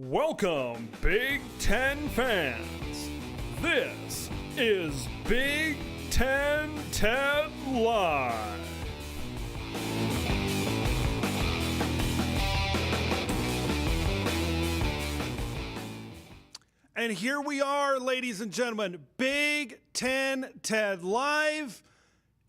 Welcome, Big Ten fans. This is Big Ten Ted Live. And here we are, ladies and gentlemen, Big Ten Ted Live,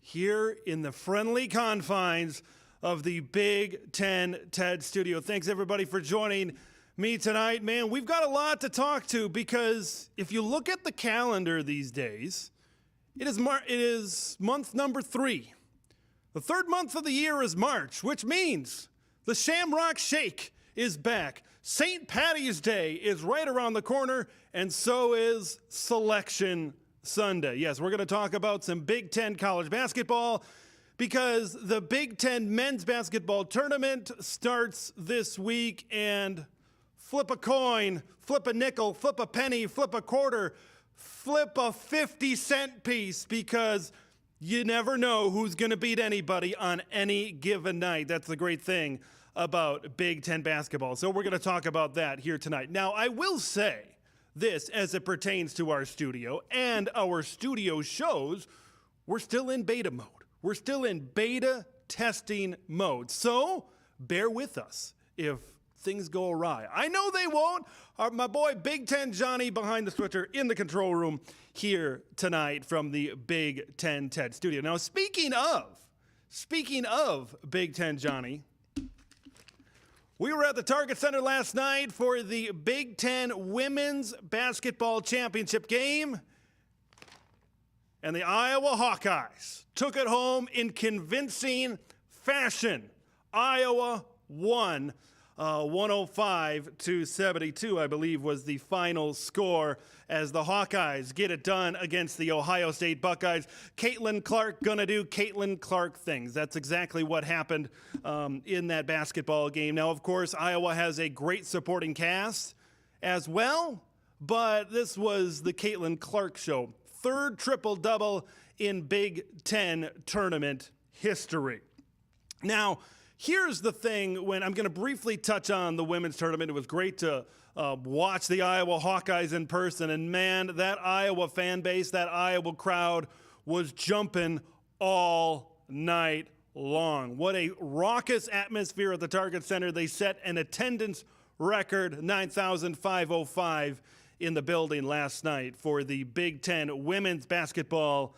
here in the friendly confines of the Big Ten Ted studio. Thanks, everybody, for joining me tonight. Man, we've got a lot to talk to because if you look at the calendar these days, it is month number 3. The third month of the year is March, which means the Shamrock Shake is back. St. Patty's Day is right around the corner, and so is Selection Sunday. Yes, we're going to talk about some Big Ten college basketball because the Big Ten men's basketball tournament starts this week, and flip a coin, flip a nickel, flip a penny, flip a quarter, flip a 50-cent piece because you never know who's going to beat anybody on any given night. That's the great thing about Big Ten basketball. So we're going to talk about that here tonight. Now, I will say this as it pertains to our studio and our studio shows, we're still in beta mode. We're still in beta testing mode. So bear with us if things go awry. I know they won't. My boy Big Ten Johnny behind the switcher in the control room here tonight from the Big Ten Ted studio. Now, speaking of Big Ten Johnny, we were at the Target Center last night for the Big Ten Women's Basketball Championship game, and the Iowa Hawkeyes took it home in convincing fashion. Iowa won 105-72, I believe, was the final score as the Hawkeyes get it done against the Ohio State Buckeyes. Caitlin Clark gonna do Caitlin Clark things. That's exactly what happened in that basketball game. Now, of course, Iowa has a great supporting cast as well, but this was the Caitlin Clark show. Third triple-double in Big Ten tournament history. Now, here's the thing, when I'm going to briefly touch on the women's tournament. It was great to watch the Iowa Hawkeyes in person, and man, that Iowa fan base, that Iowa crowd was jumping all night long. What a raucous atmosphere at the Target Center. They set an attendance record, 9,505 in the building last night for the Big Ten women's basketball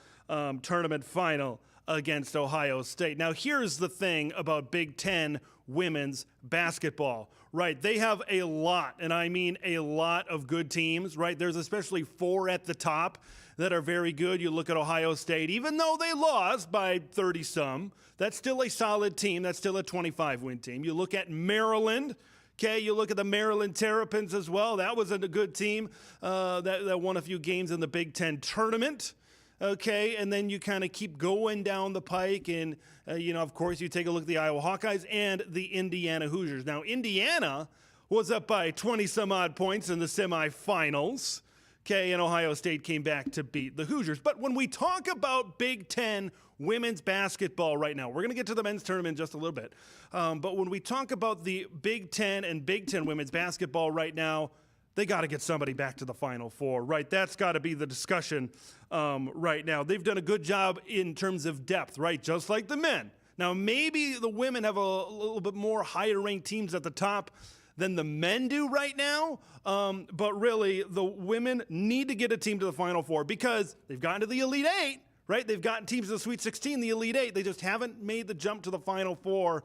tournament final against Ohio State. Now, here's the thing about Big Ten women's basketball, right? They have a lot, and I mean a lot of good teams, right? There's especially 4 at the top that are very good. You look at Ohio State, even though they lost by 30-some, that's still a solid team. That's still a 25-win team. You look at Maryland. Okay, you look at the Maryland Terrapins as well. That was a good team that won a few games in the Big Ten tournament. Okay, and then you kind of keep going down the pike, and, of course, you take a look at the Iowa Hawkeyes and the Indiana Hoosiers. Now, Indiana was up by 20-some-odd points in the semifinals, okay, and Ohio State came back to beat the Hoosiers. But when we talk about Big Ten women's basketball right now, we're going to get to the men's tournament in just a little bit, but when we talk about the Big Ten and Big Ten women's basketball right now, they got to get somebody back to the Final Four, right? That's got to be the discussion right now. They've done a good job in terms of depth, right? Just like the men. Now, maybe the women have a little bit more higher-ranked teams at the top than the men do right now, but really, the women need to get a team to the Final Four because they've gotten to the Elite Eight, right? They've gotten teams in the Sweet 16, the Elite Eight. They just haven't made the jump to the Final Four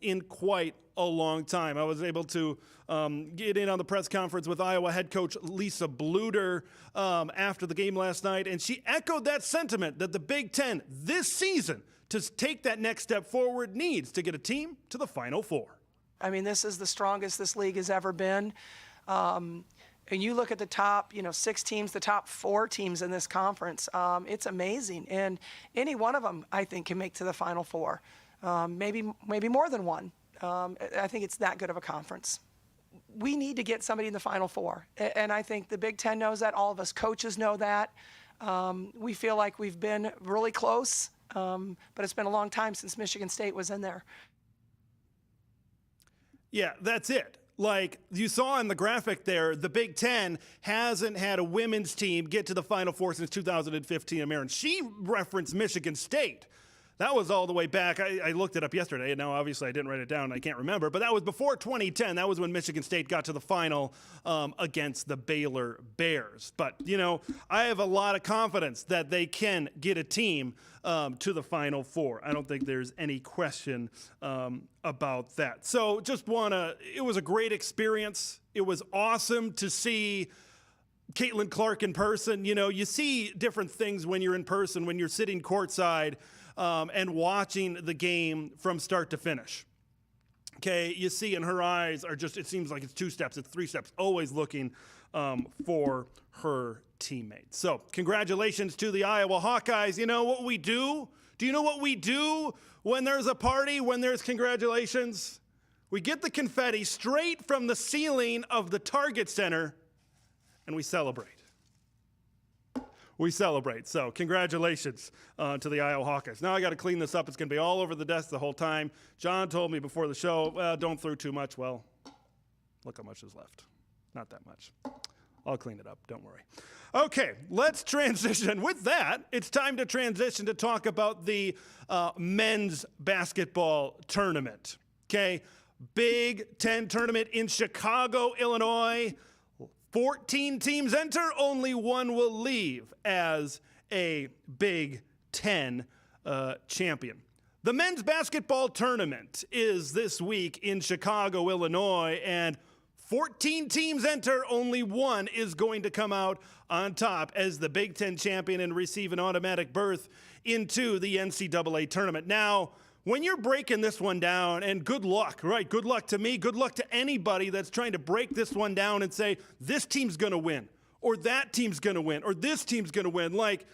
in quite a long time. I was able to get in on the press conference with Iowa head coach Lisa Bluder after the game last night, and she echoed that sentiment that the Big Ten this season, to take that next step forward, needs to get a team to the Final Four. I mean, this is the strongest this league has ever been. And you look at the top, 6 teams, the top 4 teams in this conference, it's amazing. And any one of them, I think, can make to the Final Four. Maybe more than one. I think it's that good of a conference. We need to get somebody in the Final Four. And I think the Big Ten knows that. All of us coaches know that. We feel like we've been really close, but it's been a long time since Michigan State was in there. Yeah, that's it. Like you saw in the graphic there, the Big Ten hasn't had a women's team get to the Final Four since 2015. Marin, she referenced Michigan State. That was all the way back. I looked it up yesterday, and now obviously I didn't write it down. I can't remember, but that was before 2010. That was when Michigan State got to the final against the Baylor Bears. But, you know, I have a lot of confidence that they can get a team to the Final Four. I don't think there's any question about that. So just it was a great experience. It was awesome to see Caitlin Clark in person. You know, you see different things when you're in person, when you're sitting courtside, and watching the game from start to finish. Okay, you see in her eyes are just, it seems like it's 2 steps, it's 3 steps, always looking for her teammates. So congratulations to the Iowa Hawkeyes. You know what we do? Do you know what we do when there's a party, when there's congratulations? We get the confetti straight from the ceiling of the Target Center and we celebrate. We celebrate. So congratulations to the Iowa Hawkeyes. Now I got to clean this up. It's going to be all over the desk the whole time. John told me before the show, well, don't throw too much. Well, look how much is left. Not that much. I'll clean it up. Don't worry. Okay, let's transition. With that, it's time to transition to talk about the men's basketball tournament. Okay, Big Ten tournament in Chicago, Illinois. 14 teams enter, only 1 will leave as a Big Ten champion. The men's basketball tournament is this week in Chicago, Illinois, and 14 teams enter, only 1 is going to come out on top as the Big Ten champion and receive an automatic berth into the NCAA tournament. Now, when you're breaking this one down, and good luck, right? Good luck to me, good luck to anybody that's trying to break this one down and say, this team's going to win, or that team's going to win, or this team's going to win. Like,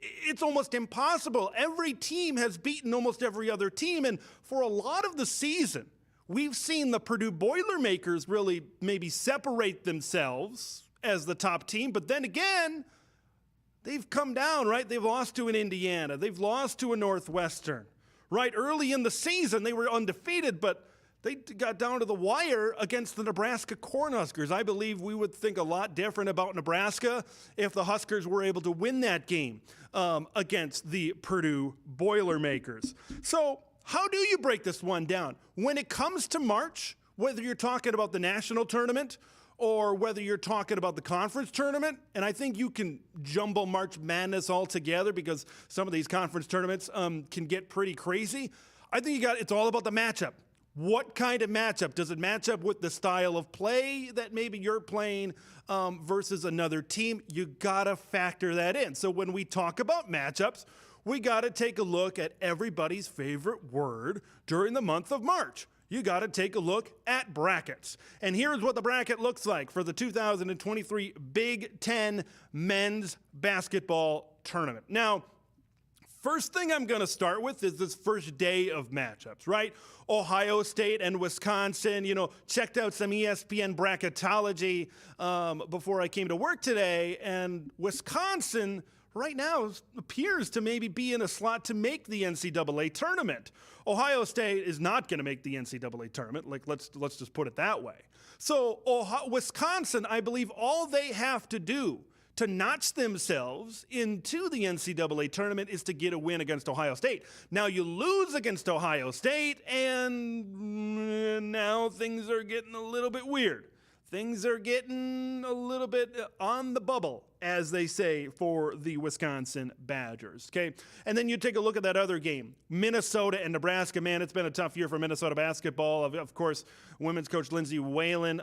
it's almost impossible. Every team has beaten almost every other team, and for a lot of the season, we've seen the Purdue Boilermakers really maybe separate themselves as the top team, but then again, they've come down, right? They've lost to an Indiana. They've lost to a Northwestern. Right, early in the season, they were undefeated, but they got down to the wire against the Nebraska Cornhuskers. I believe we would think a lot different about Nebraska if the Huskers were able to win that game against the Purdue Boilermakers. So how do you break this one down? When it comes to March, whether you're talking about the national tournament or whether you're talking about the conference tournament, and I think you can jumble March Madness all together because some of these conference tournaments can get pretty crazy. I think it's all about the matchup. What kind of matchup? Does it match up with the style of play that maybe you're playing versus another team? You gotta factor that in. So when we talk about matchups, we gotta take a look at everybody's favorite word during the month of March. You got to take a look at brackets. And here's what the bracket looks like for the 2023 Big Ten men's basketball tournament. Now, first thing I'm going to start with is this first day of matchups, right? Ohio State and Wisconsin, you know, checked out some ESPN bracketology before I came to work today, and Wisconsin right now appears to maybe be in a slot to make the NCAA tournament. Ohio State is not going to make the NCAA tournament. Like, let's just put it that way. So Wisconsin, I believe all they have to do to notch themselves into the NCAA tournament is to get a win against Ohio State. Now you lose against Ohio State, and now things are getting a little bit weird. Things are getting a little bit on the bubble, as they say, for the Wisconsin Badgers, okay? And then you take a look at that other game, Minnesota and Nebraska. Man, it's been a tough year for Minnesota basketball. Of course, women's coach Lindsey Whalen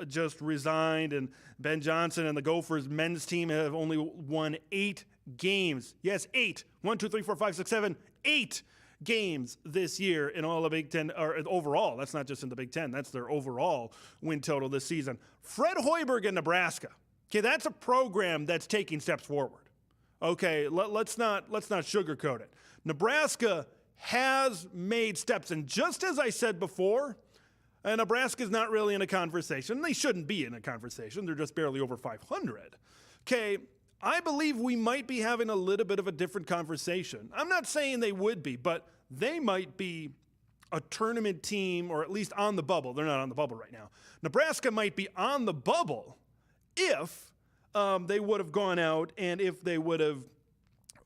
just resigned, and Ben Johnson and the Gophers men's team have only won 8 games. Yes, 8. 1, 2, 3, 4, 5, 6, 7, 8 games this year in all the Big Ten, or overall. That's not just in the Big Ten. That's their overall win total this season. Fred Hoiberg in Nebraska. Okay, that's a program that's taking steps forward. Okay, let's not sugarcoat it. Nebraska has made steps, and just as I said before, Nebraska's not really in a conversation. They shouldn't be in a conversation. They're just barely over 500. Okay, I believe we might be having a little bit of a different conversation. I'm not saying they would be, but they might be a tournament team, or at least on the bubble. They're not on the bubble right now. Nebraska might be on the bubble if they would have gone out and if they would have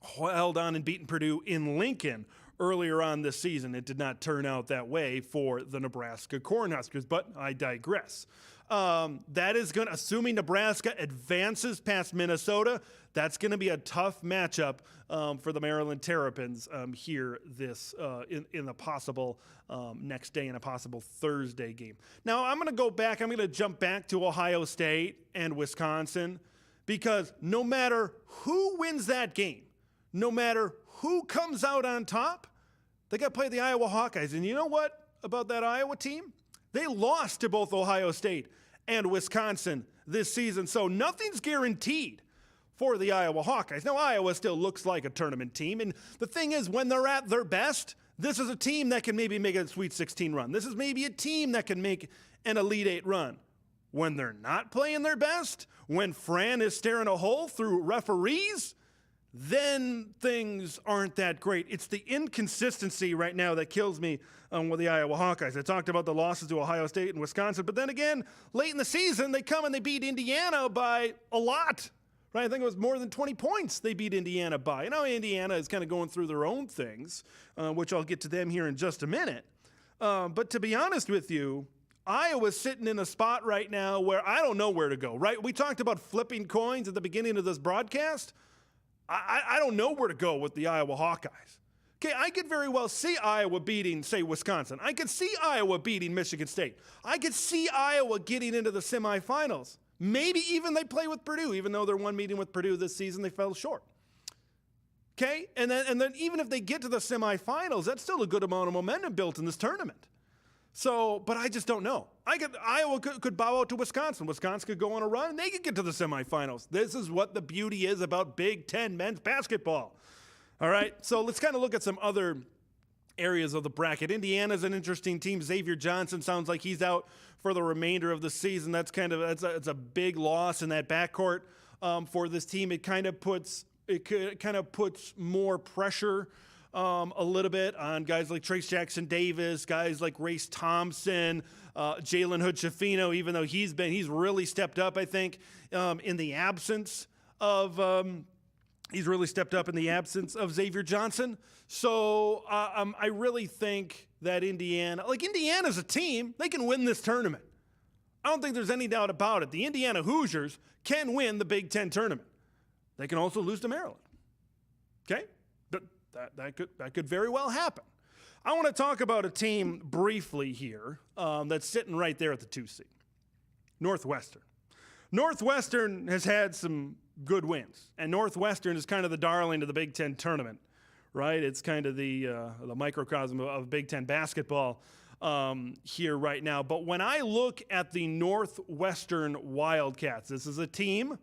held on and beaten Purdue in Lincoln earlier on this season. It did not turn out that way for the Nebraska Cornhuskers, but I digress. That is going to, assuming Nebraska advances past Minnesota, that's going to be a tough matchup for the Maryland Terrapins here this in the possible next day, in a possible Thursday game. Now, I'm going to go back. I'm going to jump back to Ohio State and Wisconsin, because no matter who wins that game, no matter who comes out on top, they got to play the Iowa Hawkeyes. And you know what about that Iowa team? They lost to both Ohio State and Wisconsin this season, so nothing's guaranteed for the Iowa Hawkeyes. Now, Iowa still looks like a tournament team, and the thing is, when they're at their best, this is a team that can maybe make a Sweet 16 run. This is maybe a team that can make an Elite 8 run. When they're not playing their best, when Fran is staring a hole through referees, then things aren't that great. It's the inconsistency right now that kills me with the Iowa Hawkeyes. I talked about the losses to Ohio State and Wisconsin, but then again, late in the season, they come and they beat Indiana by a lot. Right? I think it was more than 20 points they beat Indiana by. You know, Indiana is kind of going through their own things, which I'll get to them here in just a minute. But to be honest with you, Iowa's sitting in a spot right now where I don't know where to go, right? We talked about flipping coins at the beginning of this broadcast. I don't know where to go with the Iowa Hawkeyes. Okay, I could very well see Iowa beating, say, Wisconsin. I could see Iowa beating Michigan State. I could see Iowa getting into the semifinals. Maybe even they play with Purdue, even though their one meeting with Purdue this season, they fell short. Okay, and then even if they get to the semifinals, that's still a good amount of momentum built in this tournament. So, but I just don't know. Iowa could bow out to Wisconsin. Wisconsin could go on a run, and they could get to the semifinals. This is what the beauty is about Big Ten men's basketball. All right, so let's kind of look at some other areas of the bracket. Indiana's an interesting team. Xavier Johnson sounds like he's out for the remainder of the season. That's a big loss in that backcourt for this team. It kind of puts more pressure a little bit on guys like Trace Jackson Davis, guys like Race Thompson, Jalen Hood-Schifino, even though he's really stepped up, I think, in the absence of Xavier Johnson. So I really think that Indiana's a team, they can win this tournament. I don't think there's any doubt about it. The Indiana Hoosiers can win the Big Ten tournament. They can also lose to Maryland. Okay? That could very well happen. I want to talk about a team briefly here that's sitting right there at the 2 seed. Northwestern. Northwestern has had some good wins, and Northwestern is kind of the darling of the Big Ten tournament, right? It's kind of the microcosm of Big Ten basketball here right now. But when I look at the Northwestern Wildcats, this is a team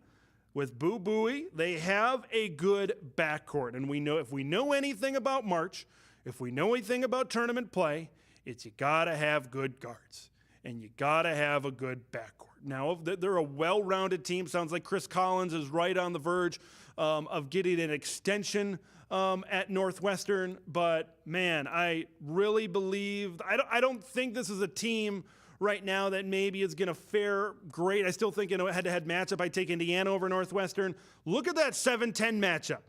with Boo Buie. They have a good backcourt, and we know, if we know anything about March, if we know anything about tournament play, it's you gotta have good guards, and you gotta have a good backcourt. Now, they're a well-rounded team. Sounds like Chris Collins is right on the verge of getting an extension at Northwestern, but man, I really believe, I don't think this is a team right now that maybe is going to fare great. I still think in a head-to-head matchup, I take Indiana over Northwestern. Look at that 7-10 matchup.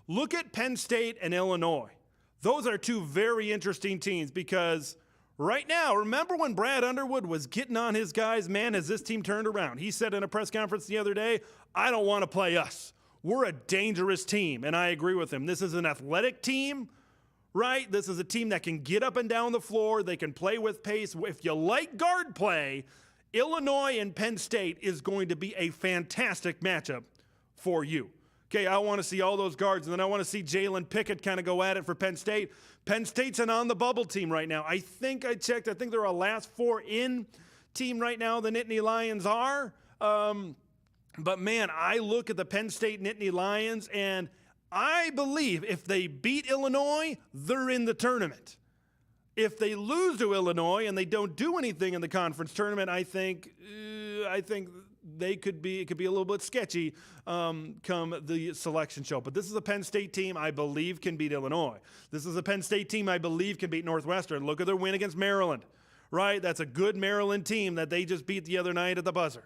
Look at Penn State and Illinois. Those are two very interesting teams because right now, remember when Brad Underwood was getting on his guys? Man, has this team turned around. He said in a press conference the other day, I don't want to play us. We're a dangerous team, and I agree with him. This is an athletic team, right? This is a team that can get up and down the floor. They can play with pace. If you like guard play, Illinois and Penn State is going to be a fantastic matchup for you. Okay, I want to see all those guards, and then I want to see Jalen Pickett kind of go at it for Penn State. Penn State's an on-the-bubble team right now. I think I checked. I think they're a last four-in team right now, the Nittany Lions are. But, man, I look at the Penn State Nittany Lions, and I believe if they beat Illinois, they're in the tournament. If they lose to Illinois and they don't do anything in the conference tournament, I think it could be a little bit sketchy come the selection show. But this is a Penn State team I believe can beat Illinois. This is a Penn State team I believe can beat Northwestern. Look at their win against Maryland, right? That's a good Maryland team that they just beat the other night at the buzzer.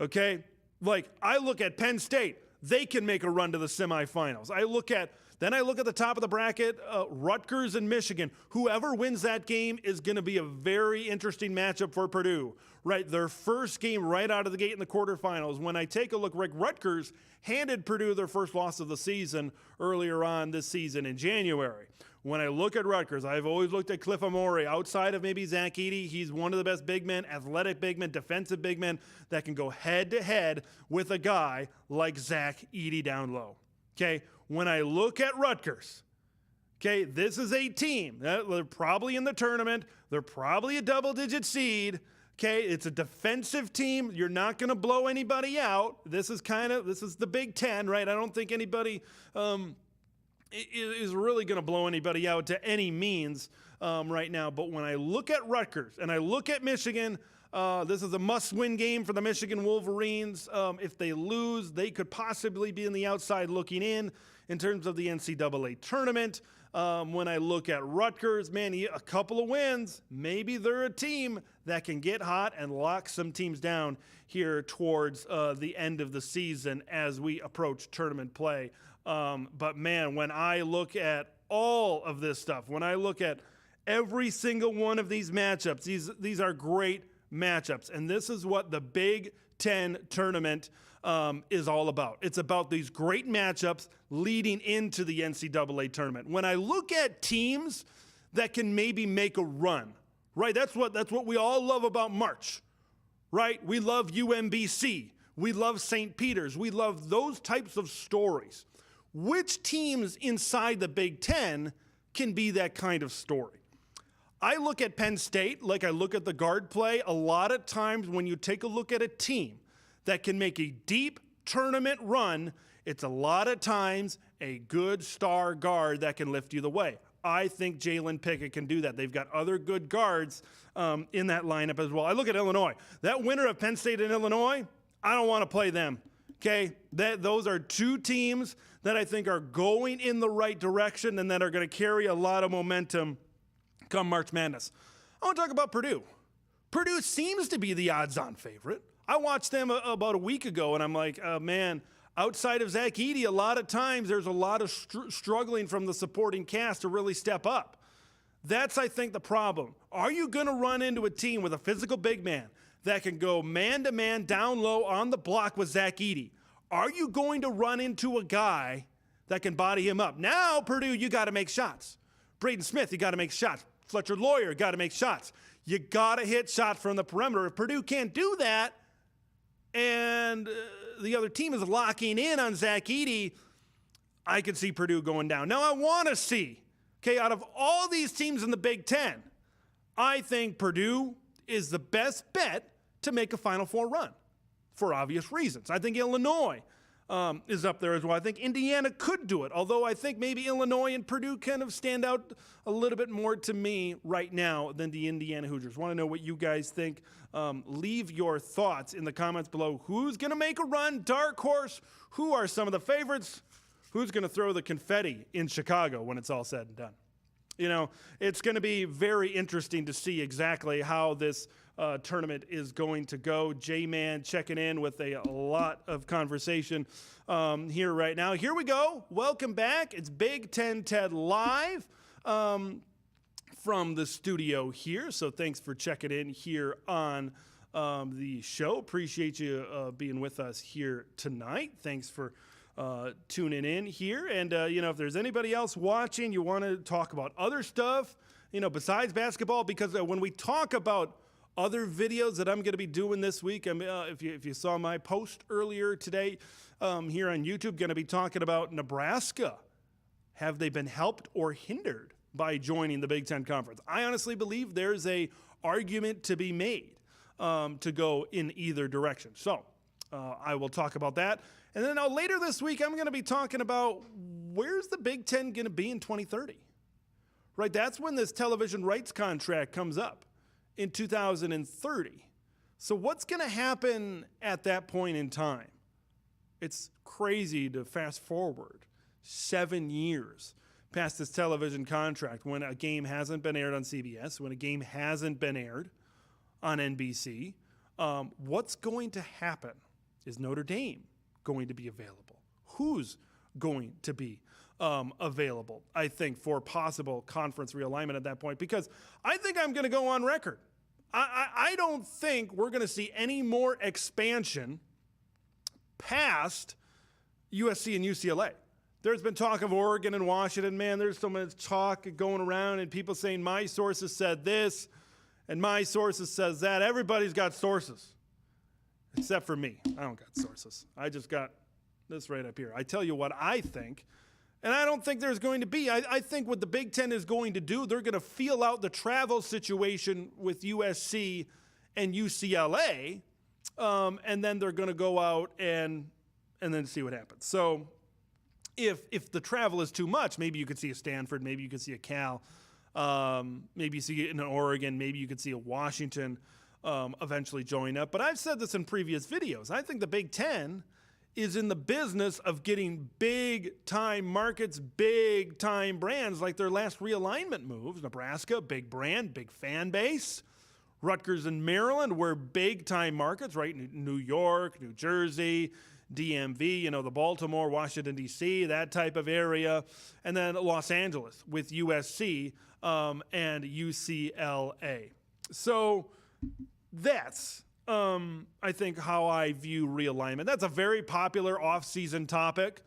Okay? Like, I look at Penn State, they can make a run to the semifinals. I look at the top of the bracket, Rutgers and Michigan. Whoever wins that game is going to be a very interesting matchup for Purdue, right? Their first game right out of the gate in the quarterfinals. When I take a look, Rutgers handed Purdue their first loss of the season earlier on this season in January. When I look at Rutgers, I've always looked at Cliff Amore. Outside of maybe Zach Edey, he's one of the best big men, athletic big men, defensive big men that can go head-to-head with a guy like Zach Edey down low. Okay, when I look at Rutgers, okay, this is a team. They're probably in the tournament. They're probably a double-digit seed. Okay, it's a defensive team. You're not going to blow anybody out. This is the Big Ten, right? I don't think anybody is really going to blow anybody out to any means right now. But when I look at Rutgers and I look at Michigan, this is a must-win game for the Michigan Wolverines. If they lose, they could possibly be in the outside looking in terms of the NCAA tournament. When I look at Rutgers, man, a couple of wins, maybe they're a team that can get hot and lock some teams down here towards the end of the season as we approach tournament play. But man, when I look at all of this stuff, when I look at every single one of these matchups, these are great matchups. And this is what the Big Ten tournament is all about. It's about these great matchups leading into the NCAA tournament. When I look at teams that can maybe make a run, right? That's what we all love about March, right? We love UMBC. We love St. Peter's. We love those types of stories. Which teams inside the Big Ten can be that kind of story? I look at Penn State like I look at the guard play. A lot of times when you take a look at a team that can make a deep tournament run, it's a lot of times a good star guard that can lift you the way. I think Jalen Pickett can do that. They've got other good guards in that lineup as well. I look at Illinois. That winner of Penn State and Illinois, I don't want to play them. Okay, those are two teams that I think are going in the right direction and that are going to carry a lot of momentum come March Madness. I want to talk about Purdue. Purdue seems to be the odds-on favorite. I watched them about a week ago, and I'm like, man, outside of Zach Edey, a lot of times there's a lot of struggling from the supporting cast to really step up. That's, I think, the problem. Are you going to run into a team with a physical big man that can go man-to-man down low on the block with Zach Edey? Are you going to run into a guy that can body him up? Now, Purdue, you got to make shots. Braden Smith, you got to make shots. Fletcher Lawyer, got to make shots. You got to hit shots from the perimeter. If Purdue can't do that and the other team is locking in on Zach Edey, I could see Purdue going down. Now, I want to see, okay, out of all these teams in the Big Ten, I think Purdue is the best bet to make a Final Four run for obvious reasons. I think Illinois is up there as well. I think Indiana could do it, although I think maybe Illinois and Purdue kind of stand out a little bit more to me right now than the Indiana Hoosiers. Want to know what you guys think? Leave your thoughts in the comments below. Who's going to make a run? Dark horse? Who are some of the favorites? Who's going to throw the confetti in Chicago when it's all said and done? You know, it's going to be very interesting to see exactly how this tournament is going to go. J-Man checking in with a lot of conversation here right now. Here we go. Welcome back. It's Big Ten Ted live from the studio here. So thanks for checking in here on the show. Appreciate you being with us here tonight. Thanks for tuning in here. And, you know, if there's anybody else watching, you want to talk about other stuff, you know, besides basketball, because when we talk about other videos that I'm going to be doing this week, if you saw my post earlier today here on YouTube, going to be talking about Nebraska. Have they been helped or hindered by joining the Big Ten Conference? I honestly believe there's a argument to be made to go in either direction. So I will talk about that. And then later this week, I'm going to be talking about where's the Big Ten going to be in 2030? Right, that's when this television rights contract comes up in 2030. So what's going to happen at that point in time? It's crazy to fast forward 7 years past this television contract when a game hasn't been aired on CBS, when a game hasn't been aired on NBC. What's going to happen? Is Notre Dame going to be available? Who's going to be available, I think, for possible conference realignment at that point? Because I think I'm going to go on record. I don't think we're going to see any more expansion past USC and UCLA. There's been talk of Oregon and Washington. Man, there's so much talk going around and people saying my sources said this and my sources says that. Everybody's got sources except for me. I don't got sources. I just got this right up here. I tell you what I think, and I don't think there's going to be. I think what the Big Ten is going to do, they're going to feel out the travel situation with USC and UCLA, and then they're going to go out and then see what happens. So if the travel is too much, maybe you could see a Stanford, maybe you could see a Cal, maybe you see an Oregon, maybe you could see a Washington eventually join up. But I've said this in previous videos. I think the Big Ten is in the business of getting big-time markets, big-time brands like their last realignment moves. Nebraska, big brand, big fan base. Rutgers and Maryland were big-time markets, right? New York, New Jersey, DMV, the Baltimore, Washington, D.C., that type of area. And then Los Angeles with USC and UCLA. So that's, I think, how I view realignment. That's a very popular off-season topic.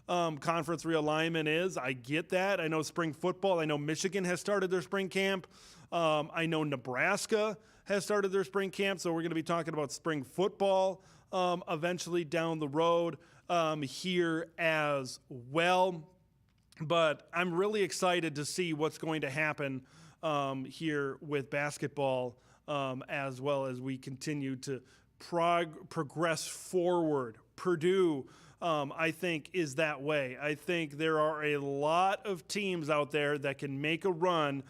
Conference realignment is. I get that. I know spring football. I know Michigan has started their spring camp. I know Nebraska has started their spring camp. So we're going to be talking about spring football eventually down the road here as well. But I'm really excited to see what's going to happen here with basketball as well as we continue to progress forward. Purdue, I think, is that way. I think there are a lot of teams out there that can make a run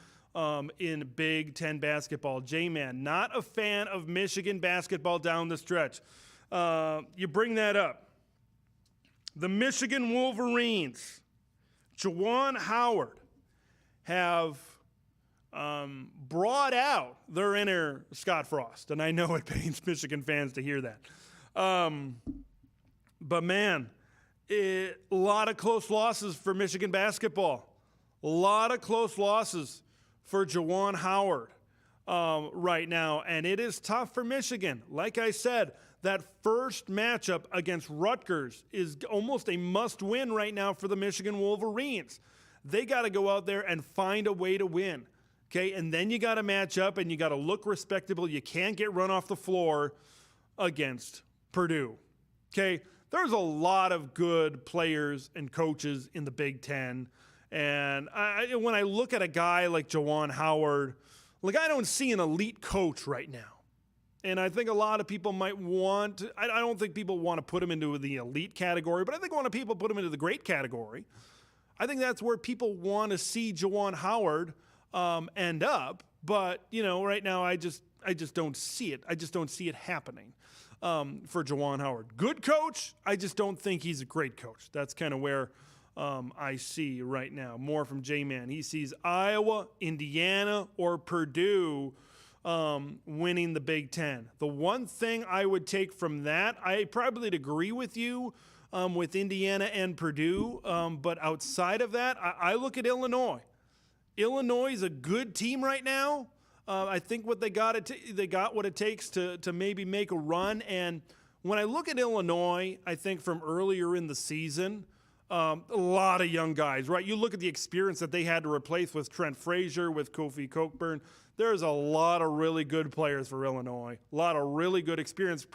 in Big Ten basketball. J-Man, not a fan of Michigan basketball down the stretch. You bring that up. The Michigan Wolverines, Juwan Howard, have brought out their inner Scott Frost. And I know it pains Michigan fans to hear that. But man, a lot of close losses for Michigan basketball. A lot of close losses for Juwan Howard right now. And it is tough for Michigan. Like I said, that first matchup against Rutgers is almost a must-win right now for the Michigan Wolverines. They got to go out there and find a way to win. Okay, and then you got to match up and you got to look respectable. You can't get run off the floor against Purdue. Okay, there's a lot of good players and coaches in the Big Ten. And when I look at a guy like Juwan Howard, I don't see an elite coach right now. And I think a lot of people might want to, I don't think people want to put him into the elite category, but I think a lot of people put him into the great category. I think that's where people want to see Juwan Howard end up. But, right now I just don't see it. I just don't see it happening for Juwan Howard. Good coach. I just don't think he's a great coach. That's kind of where I see right now. More from J-Man. He sees Iowa, Indiana, or Purdue winning the Big Ten. The one thing I would take from that, I probably would agree with you with Indiana and Purdue, but outside of that, I look at Illinois. Illinois is a good team right now. I think what they got what it takes to maybe make a run. And when I look at Illinois, I think from earlier in the season, a lot of young guys, right? You look at the experience that they had to replace with Trent Frazier, with Kofi Cockburn. There's a lot of really good players for Illinois. A lot of really good experienced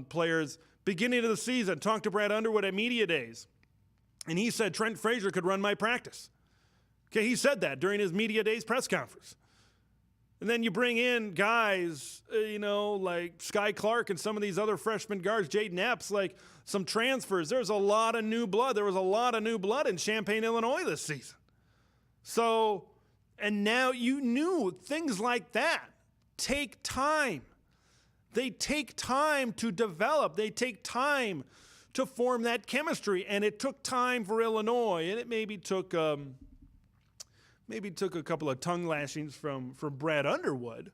players. Beginning of the season, talked to Brad Underwood at Media Days, and he said Trent Frazier could run my practice. Okay, he said that during his Media Days press conference. And then you bring in guys, like Sky Clark and some of these other freshman guards, Jaden Epps, like some transfers. There's a lot of new blood. There was a lot of new blood in Champaign, Illinois this season. So, and now you knew things like that take time. They take time to develop. They take time to form that chemistry, and it took time for Illinois, and it maybe took a couple of tongue lashings from Brad Underwood,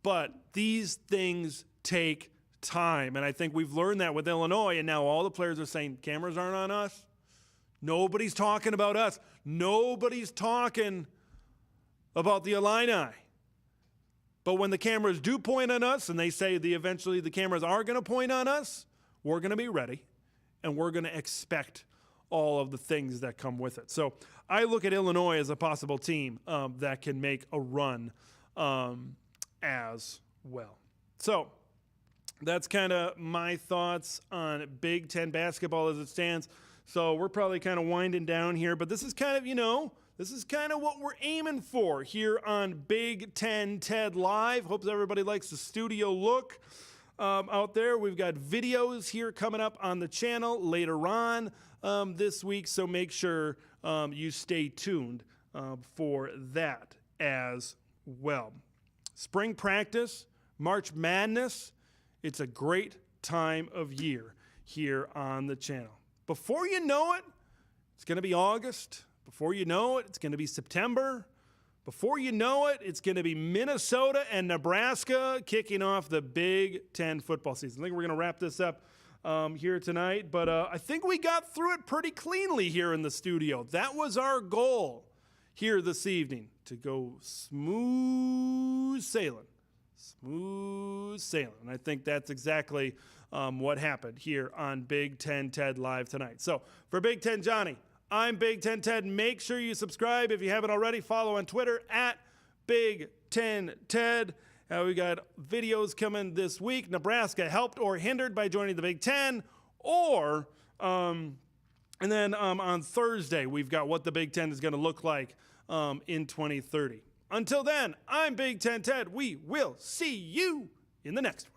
but these things take time, and I think we've learned that with Illinois, and now all the players are saying, cameras aren't on us. Nobody's talking about us. Nobody's talking about the Illini. But when the cameras do point on us, and they say eventually the cameras are going to point on us, we're going to be ready, and we're going to expect all of the things that come with it. So I look at Illinois as a possible team that can make a run as well. So that's kind of my thoughts on Big Ten basketball as it stands. So we're probably kind of winding down here, but this is kind of, this is kind of what we're aiming for here on Big Ten Ted Live. Hope everybody likes the studio look out there. We've got videos here coming up on the channel later on this week, so make sure you stay tuned for that as well. Spring practice, March Madness, it's a great time of year here on the channel. Before you know it, it's going to be August. Before you know it, it's going to be September. Before you know it, it's going to be Minnesota and Nebraska kicking off the Big Ten football season. I think we're going to wrap this up here tonight, but I think we got through it pretty cleanly here in the studio. That was our goal here this evening, to go smooth sailing. Smooth sailing. And I think that's exactly what happened here on Big Ten Ted Live tonight. So for Big Ten Johnny, I'm Big Ten Ted. Make sure you subscribe if you haven't already. Follow on Twitter at Big Ten Ted. We got videos coming this week. Nebraska helped or hindered by joining the Big Ten, or and then on Thursday we've got what the Big Ten is going to look like in 2030. Until then, I'm Big Ten Ted. We will see you in the next one.